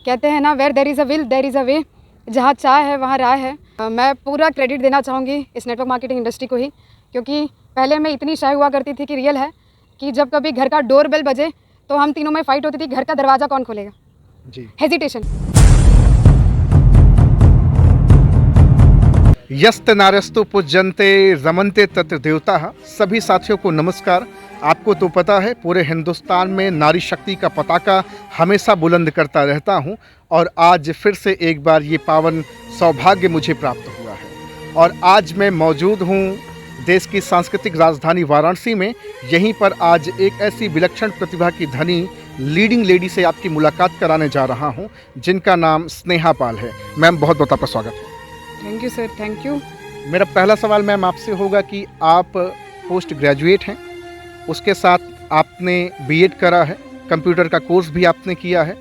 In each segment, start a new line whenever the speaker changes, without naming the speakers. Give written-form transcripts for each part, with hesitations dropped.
कहते हैं ना, where there is a will there is a way, जहाँ चाह है वहाँ राह है। मैं पूरा क्रेडिट देना चाहूँगी इस नेटवर्क मार्केटिंग इंडस्ट्री को ही, क्योंकि पहले मैं इतनी शाय हुआ करती थी कि रियल है कि जब कभी घर का डोर बेल बजे तो हम तीनों में फाइट होती थी, घर का दरवाज़ा कौन खोलेगा जी, हेजिटेशन।
यस्त नारस्तु पूज्यन्ते रमन्ते तत्र देवताः। सभी साथियों को नमस्कार। आपको तो पता है पूरे हिंदुस्तान में नारी शक्ति का पताका हमेशा बुलंद करता रहता हूं, और आज फिर से एक बार ये पावन सौभाग्य मुझे प्राप्त हुआ है। और आज मैं मौजूद हूं देश की सांस्कृतिक राजधानी वाराणसी में। यहीं पर आज एक ऐसी विलक्षण प्रतिभा की धनी लीडिंग लेडी से आपकी मुलाकात कराने जा रहा हूं, जिनका नाम स्नेहा पाल है। मैम, बहुत बहुत आपका स्वागत है।
Thank you sir, thank you.
मेरा पहला सवाल मैम आपसे होगा कि आप पोस्ट ग्रेजुएट हैं, उसके साथ आपने बीएड करा है, कंप्यूटर का कोर्स भी आपने किया है।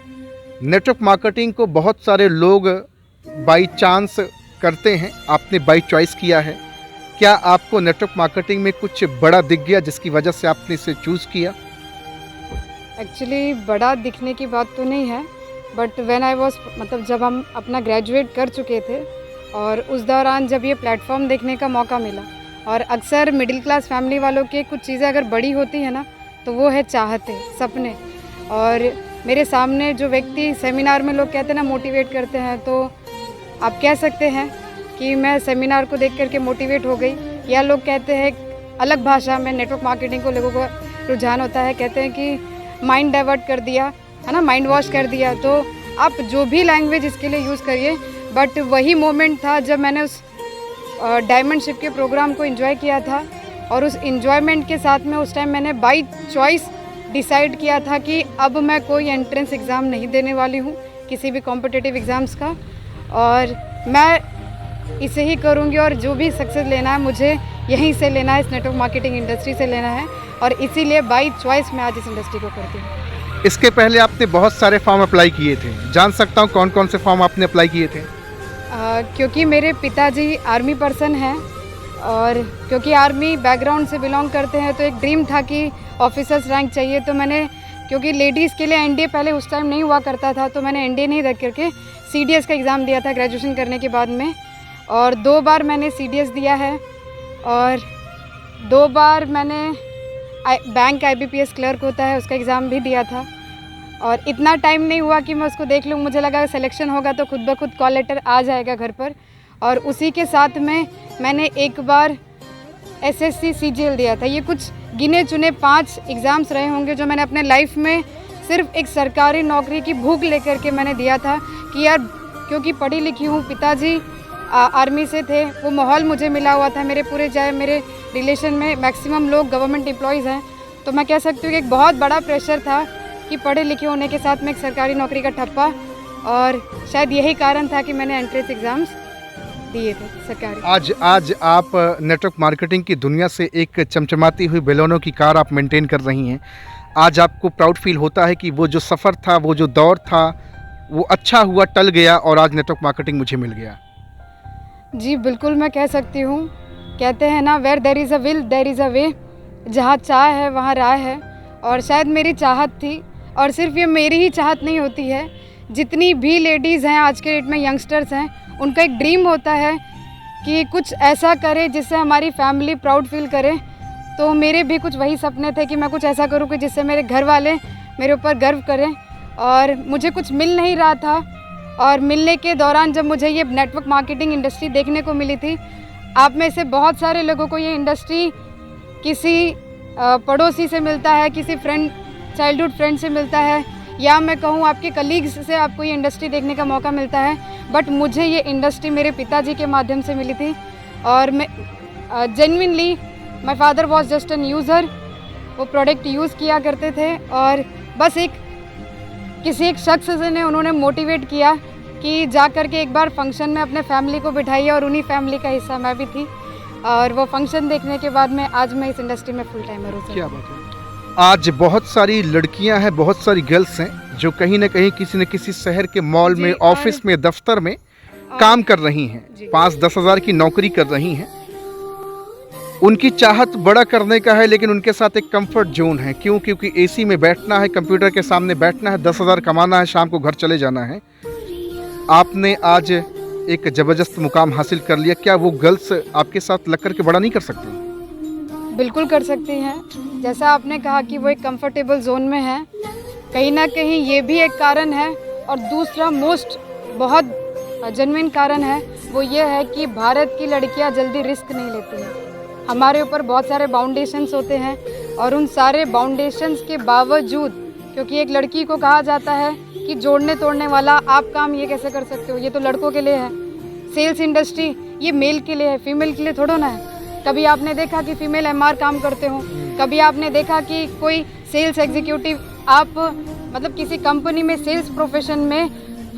नेटवर्क मार्केटिंग को बहुत सारे लोग बाय चांस करते हैं, आपने बाय चॉइस किया है। क्या आपको नेटवर्क मार्केटिंग में कुछ बड़ा दिख गया जिसकी वजह से आपने इसे चूज़ किया?
एक्चुअली बड़ा दिखने की बात तो नहीं है, बट व्हेन आई वाज, मतलब जब हम अपना ग्रेजुएट कर चुके थे और उस दौरान जब ये प्लेटफॉर्म देखने का मौका मिला, और अक्सर मिडिल क्लास फैमिली वालों के कुछ चीज़ें अगर बड़ी होती है ना, तो वो है चाहते, सपने। और मेरे सामने जो व्यक्ति सेमिनार में लोग कहते हैं ना मोटिवेट करते हैं, तो आप कह सकते हैं कि मैं सेमिनार को देख करके मोटिवेट हो गई। या लोग कहते हैं अलग भाषा में नेटवर्क मार्केटिंग को लोगों को रुझान होता है, कहते हैं कि माइंड डाइवर्ट कर दिया है ना, माइंड वॉश कर दिया। तो आप जो भी लैंग्वेज इसके लिए यूज़ करिए, बट वही मोमेंट था जब मैंने उस डायमंड शिप के प्रोग्राम को एंजॉय किया था, और उस एंजॉयमेंट के साथ में उस टाइम मैंने बाय चॉइस डिसाइड किया था कि अब मैं कोई एंट्रेंस एग्ज़ाम नहीं देने वाली हूँ, किसी भी कॉम्पिटिटिव एग्ज़ाम्स का, और मैं इसे ही करूँगी। और जो भी सक्सेस लेना है मुझे यहीं से लेना है, इस नेटवर्क मार्केटिंग इंडस्ट्री से लेना है, और इसीलिए बाय चॉइस मैं आज इस इंडस्ट्री को करती हूँ।
इसके पहले आपने बहुत सारे फॉर्म अप्लाई किए थे, जान सकता हूँ कौन कौन से फॉर्म आपने अप्लाई किए थे?
क्योंकि मेरे पिताजी आर्मी पर्सन हैं, और क्योंकि आर्मी बैकग्राउंड से बिलोंग करते हैं, तो एक ड्रीम था कि ऑफिसर्स रैंक चाहिए। तो मैंने, क्योंकि लेडीज़ के लिए एनडीए पहले उस टाइम नहीं हुआ करता था, तो मैंने एनडीए नहीं देख करके सीडीएस का एग्ज़ाम दिया था ग्रेजुएशन करने के बाद में। और 2 बार मैंने सीडीएस दिया है, और 2 बार मैंने बैंक आईबीपीएस क्लर्क होता है उसका एग्ज़ाम भी दिया था। और इतना टाइम नहीं हुआ कि मैं उसको देख लूँ, मुझे लगा सिलेक्शन होगा तो खुद ब खुद कॉल लेटर आ जाएगा घर पर। और उसी के साथ में मैंने एक बार एसएससी सीजीएल दिया था। ये कुछ गिने चुने 5 एग्ज़ाम्स रहे होंगे जो मैंने अपने लाइफ में सिर्फ एक सरकारी नौकरी की भूख लेकर के मैंने दिया था कि यार, क्योंकि पढ़ी लिखी हूँ, पिताजी आर्मी से थे, वो माहौल मुझे मिला हुआ था। मेरे पूरे चाहे मेरे रिलेशन में मैक्सिमम लोग गवर्नमेंट एम्प्लॉयज़ हैं, तो मैं कह सकती हूँ कि एक बहुत बड़ा प्रेशर था कि पढ़े लिखे होने के साथ में एक सरकारी नौकरी का ठप्पा, और शायद यही कारण था कि मैंने एंट्रेंस एग्ज़ाम्स दिए थे सरकारी।
आज आप नेटवर्क मार्केटिंग की दुनिया से एक चमचमाती हुई बेलोनो की कार आप मेंटेन कर रही हैं। आज आपको प्राउड फील होता है कि वो जो सफ़र था, वो जो दौर था, वो अच्छा हुआ, टल गया, और आज नेटवर्क मार्केटिंग मुझे मिल गया?
जी बिल्कुल, मैं कह सकती हूँ। कहते हैं ना, where there is a will there is a way, जहाँ चाह है वहाँ राह है। और शायद मेरी चाहत थी, और सिर्फ ये मेरी ही चाहत नहीं होती है, जितनी भी लेडीज़ हैं आज के डेट में, यंगस्टर्स हैं, उनका एक ड्रीम होता है कि कुछ ऐसा करे जिससे हमारी फैमिली प्राउड फील करे। तो मेरे भी कुछ वही सपने थे कि मैं कुछ ऐसा करूँ कि जिससे मेरे घर वाले मेरे ऊपर गर्व करें। और मुझे कुछ मिल नहीं रहा था, और मिलने के दौरान जब मुझे ये नेटवर्क मार्केटिंग इंडस्ट्री देखने को मिली थी, आप में से बहुत सारे लोगों को ये इंडस्ट्री किसी पड़ोसी से मिलता है, किसी फ्रेंड, चाइल्डहुड फ्रेंड से मिलता है, या मैं कहूँ आपके कलीग्स से आपको ये इंडस्ट्री देखने का मौका मिलता है। बट मुझे ये इंडस्ट्री मेरे पिताजी के माध्यम से मिली थी, और मैं genuinely, my father was just an user. वो प्रोडक्ट यूज़ किया करते थे, और बस किसी एक शख्स से ने उन्होंने मोटिवेट किया कि जा कर के एक बार फंक्शन में अपने फैमिली को बिठाइए, और उन्हीं फैमिली का हिस्सा मैं भी थी। और वो फंक्शन देखने के बाद में आज मैं इस इंडस्ट्री में फुल टाइमर हूँ।
क्या बात है। आज बहुत सारी लड़कियां हैं, बहुत सारी गर्ल्स हैं जो कहीं ना कहीं किसी न किसी शहर के मॉल में, ऑफिस में, दफ्तर में काम कर रही हैं, 5-10 हज़ार की नौकरी कर रही हैं। उनकी चाहत बड़ा करने का है, लेकिन उनके साथ एक कंफर्ट जोन है। क्यों? क्योंकि एसी में बैठना है, कंप्यूटर के सामने बैठना है, 10,000 कमाना है, शाम को घर चले जाना है। आपने आज एक ज़बरदस्त मुकाम हासिल कर लिया। क्या वो गर्ल्स आपके साथ लग कर के बड़ा नहीं कर सकती?
बिल्कुल कर सकती हैं। जैसा आपने कहा कि वो एक कंफर्टेबल जोन में है, कहीं ना कहीं ये भी एक कारण है। और दूसरा मोस्ट बहुत जेन्युइन कारण है, वो ये है कि भारत की लड़कियां जल्दी रिस्क नहीं लेती हैं। हमारे ऊपर बहुत सारे बाउंडेशंस होते हैं और उन सारे बाउंडेशंस के बावजूद, क्योंकि एक लड़की को कहा जाता है कि जोड़ने तोड़ने वाला आप काम ये कैसे कर सकते हो, ये तो लड़कों के लिए है। सेल्स इंडस्ट्री ये मेल के लिए है, फीमेल के लिए थोड़ा ना है। कभी आपने देखा कि फीमेल एमआर काम करते हो? कभी आपने देखा कि कोई सेल्स एग्जीक्यूटिव, आप मतलब किसी कंपनी में सेल्स प्रोफेशन में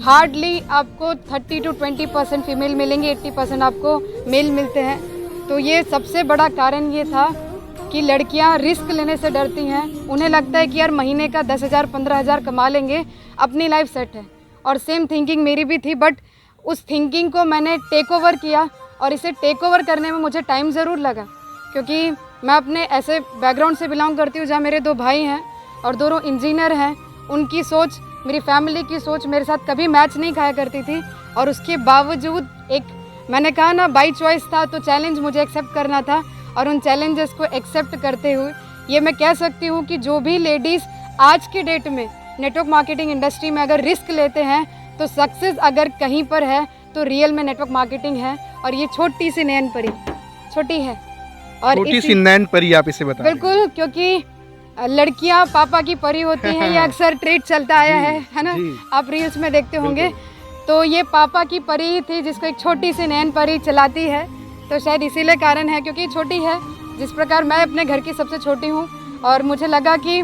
हार्डली आपको 30 to 20% फीमेल मिलेंगे, 80% आपको मेल मिलते हैं। तो ये सबसे बड़ा कारण ये था कि लड़कियां रिस्क लेने से डरती हैं। उन्हें लगता है कि यार महीने का 10,000 15,000 कमा लेंगे, अपनी लाइफ सेट है। और सेम थिंकिंग मेरी भी थी, बट उस थिंकिंग को मैंने टेक ओवर किया। और इसे टेक ओवर करने में मुझे टाइम ज़रूर लगा, क्योंकि मैं अपने ऐसे बैकग्राउंड से बिलोंग करती हूँ जहाँ मेरे 2 भाई हैं और दोनों इंजीनियर हैं। उनकी सोच, मेरी फैमिली की सोच मेरे साथ कभी मैच नहीं खाया करती थी। और उसके बावजूद एक, मैंने कहा ना, बाई चॉइस था, तो चैलेंज मुझे एक्सेप्ट करना था। और उन चैलेंजेस को एक्सेप्ट करते हुए ये मैं कह सकती हूँ कि जो भी लेडीज़ आज के डेट में नेटवर्क मार्केटिंग इंडस्ट्री में अगर रिस्क लेते हैं, तो सक्सेस अगर कहीं पर है तो रियल में नेटवर्क मार्केटिंग है। और ये छोटी सी नैन परी, छोटी है और
छोटी सी नैन परी आप इसे बता।
बिल्कुल, क्योंकि लड़कियां पापा की परी होती हैं, ये अक्सर ट्रेड चलता आया है ना? आप रील्स में देखते होंगे। तो ये पापा की परी ही थी जिसको एक छोटी सी नैन परी चलाती है। तो शायद इसीलिए कारण है, क्योंकि छोटी है। जिस प्रकार मैं अपने घर की सबसे छोटी हूँ, और मुझे लगा कि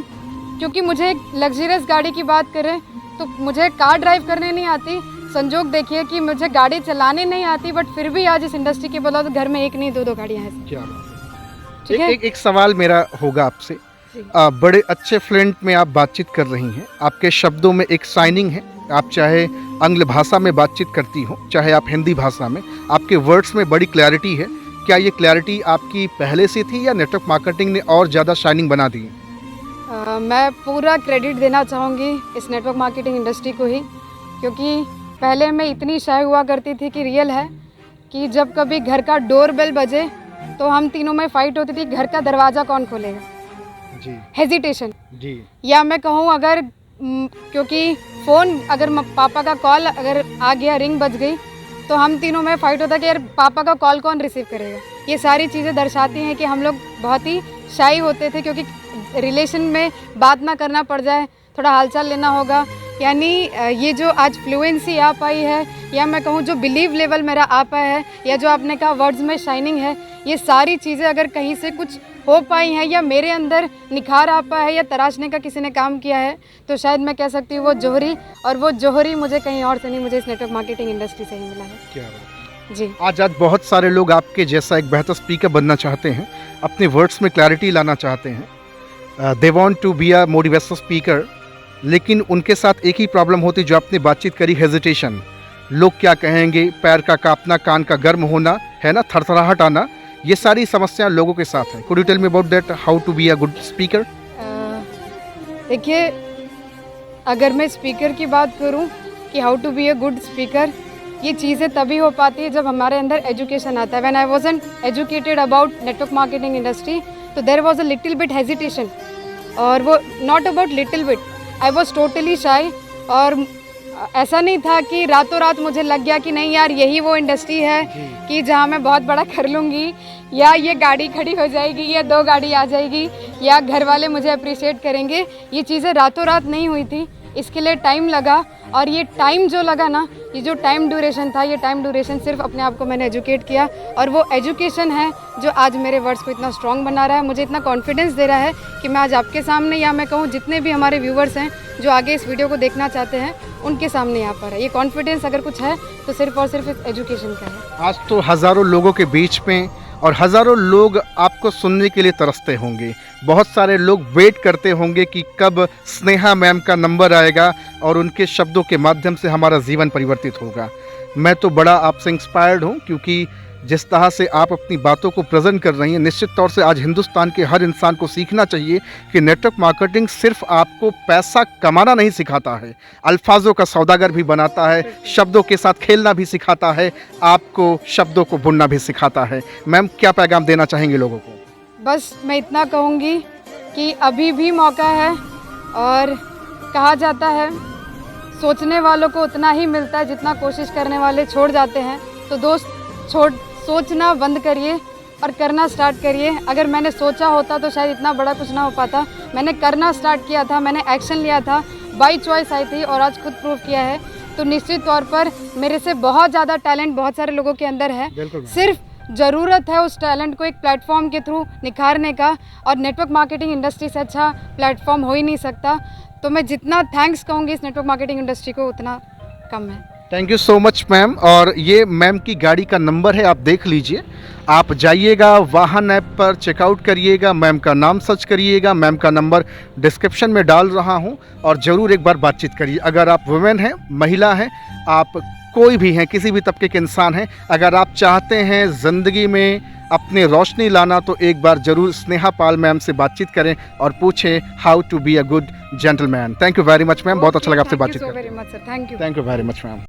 क्योंकि मुझे एक लग्जरियस गाड़ी की बात करें तो मुझे कार ड्राइव करने नहीं आती। संजोग देखिए कि मुझे गाड़ी चलाने नहीं आती, बट फिर भी आज इस इंडस्ट्री के बदौलत घर में एक नहीं 2-2 गाड़ियाँ हैं।
क्या बात है। एक सवाल मेरा होगा आपसे। बड़े अच्छे फ्लुएंट में आप बातचीत कर रही हैं, आपके शब्दों में एक शाइनिंग है। आप चाहे आंग्ल भाषा में बातचीत करती हो, चाहे आप हिंदी भाषा में, आपके वर्ड्स में बड़ी क्लैरिटी है। क्या ये क्लैरिटी आपकी पहले से थी या नेटवर्क मार्केटिंग ने और ज़्यादा शाइनिंग बना दी?
मैं पूरा क्रेडिट देना चाहूँगी इस नेटवर्क मार्केटिंग इंडस्ट्री को ही, क्योंकि पहले मैं इतनी शाय हुआ करती थी कि रियल है कि जब कभी घर का डोर बेल बजे तो हम तीनों में फाइट होती थी, घर का दरवाज़ा कौन खोलेगा जी, हेजिटेशन जी। या मैं कहूँ अगर क्योंकि फ़ोन अगर पापा का कॉल अगर आ गया, रिंग बज गई, तो हम तीनों में फाइट होता कि यार पापा का कॉल कौन रिसीव करेगा। ये सारी चीज़ें दर्शाती हैं कि हम लोग बहुत ही शाई होते थे, क्योंकि रिलेशन में बात ना करना पड़ जाए, थोड़ा हालचाल लेना होगा। यानी ये जो आज फ्लुएंसी आ पाई है, या मैं कहूँ जो बिलीव लेवल मेरा आ पाया है, या जो आपने कहा वर्ड्स में शाइनिंग है, ये सारी चीज़ें अगर कहीं से कुछ हो पाई हैं या मेरे अंदर निखार आ पाया है या तराशने का किसी ने काम किया है, तो शायद मैं कह सकती हूँ वो जौहरी। और वो जौहरी मुझे कहीं और से नहीं, मुझे इस नेटवर्क मार्केटिंग इंडस्ट्री से ही मिला है।
क्या बात
जी।
आज बहुत सारे लोग आपके जैसा एक बेहतर स्पीकर बनना चाहते हैं, अपने वर्ड्स में क्लैरिटी लाना चाहते हैं। They want to be a motivational speaker, लेकिन उनके साथ एक ही प्रॉब्लम होती जो आपने बातचीत करी, हेजिटेशन। लोग क्या कहेंगे, पैर का कांपना, कान का गर्म होना, है ना, थरथराहट आना, ये सारी समस्याएं लोगों के साथ हैं। Could you tell me about that, how to be a good speaker?
देखिए, अगर मैं स्पीकर की बात करूं कि how to be a good speaker, ये चीज़ें तभी हो पाती है जब हमारे अंदर एजुकेशन आता है। When I wasn't educated about network marketing industry, तो there was a little bit hesitation. और वो not about little bit, I was totally shy. और ऐसा नहीं था कि रातों रात मुझे लग गया कि नहीं यार यही वो इंडस्ट्री है कि जहाँ मैं बहुत बड़ा कर लूँगी, या ये गाड़ी खड़ी हो जाएगी, या 2 गाड़ी आ जाएगी, या घर वाले मुझे अप्रिशिएट करेंगे। ये चीज़ें रातों रात नहीं हुई थी, इसके लिए टाइम लगा। और ये टाइम जो लगा ना, ये जो टाइम ड्यूरेशन था, ये टाइम ड्यूरेशन सिर्फ अपने आप को मैंने एजुकेट किया। और वो एजुकेशन है जो आज मेरे वर्ड्स को इतना स्ट्रॉन्ग बना रहा है, मुझे इतना कॉन्फिडेंस दे रहा है कि मैं आज आपके सामने, या मैं कहूँ जितने भी हमारे व्यूवर्स हैं जो आगे इस वीडियो को देखना चाहते हैं, उनके सामने यहाँ पर है। ये कॉन्फिडेंस अगर कुछ है तो सिर्फ और सिर्फ इस एजुकेशन का है।
आज तो हज़ारों लोगों के बीच में और हज़ारों लोग आपको सुनने के लिए तरसते होंगे। बहुत सारे लोग वेट करते होंगे कि कब स्नेहा मैम का नंबर आएगा और उनके शब्दों के माध्यम से हमारा जीवन परिवर्तित होगा। मैं तो बड़ा आपसे इंस्पायर्ड हूँ, क्योंकि जिस तरह से आप अपनी बातों को प्रेजेंट कर रही हैं, निश्चित तौर से आज हिंदुस्तान के हर इंसान को सीखना चाहिए कि नेटवर्क मार्केटिंग सिर्फ आपको पैसा कमाना नहीं सिखाता है, अल्फाजों का सौदागर भी बनाता है, शब्दों के साथ खेलना भी सिखाता है, आपको शब्दों को बुनना भी सिखाता है। मैम, क्या पैगाम देना चाहेंगे लोगों को?
बस मैं इतना कहूँगी कि अभी भी मौका है, और कहा जाता है सोचने वालों को उतना ही मिलता है जितना कोशिश करने वाले छोड़ जाते हैं। तो दोस्त, सोचना बंद करिए और करना स्टार्ट करिए। अगर मैंने सोचा होता तो शायद इतना बड़ा कुछ ना हो पाता। मैंने करना स्टार्ट किया था, मैंने एक्शन लिया था, बाई चॉइस आई थी और आज खुद प्रूव किया है। तो निश्चित तौर पर मेरे से बहुत ज़्यादा टैलेंट बहुत सारे लोगों के अंदर है, सिर्फ ज़रूरत है उस टैलेंट को एक प्लेटफॉर्म के थ्रू निखारने का, और नेटवर्क मार्केटिंग इंडस्ट्री से अच्छा प्लेटफॉर्म हो ही नहीं सकता। तो मैं जितना थैंक्स कहूँगी इस नेटवर्क मार्केटिंग इंडस्ट्री को उतना कम है।
Thank you so much ma'am. और ये मैम की गाड़ी का नंबर है, आप देख लीजिए। आप जाइएगा, वाहन ऐप पर चेकआउट करिएगा, मैम का नाम सर्च करिएगा, मैम का नंबर डिस्क्रिप्शन में डाल रहा हूँ, और ज़रूर एक बार बातचीत करिए। अगर आप वुमेन हैं, महिला हैं, आप कोई भी हैं, किसी भी तबके के इंसान हैं, अगर आप चाहते हैं ज़िंदगी में अपनी रोशनी लाना, तो एक बार ज़रूर स्नेहा पाल मैम से बातचीत करें और पूछें how to be a good gentleman. Thank you very much ma'am, बहुत अच्छा लगा आपसे बातचीट करके।
Very much sir, thank you.
Thank you very much ma'am.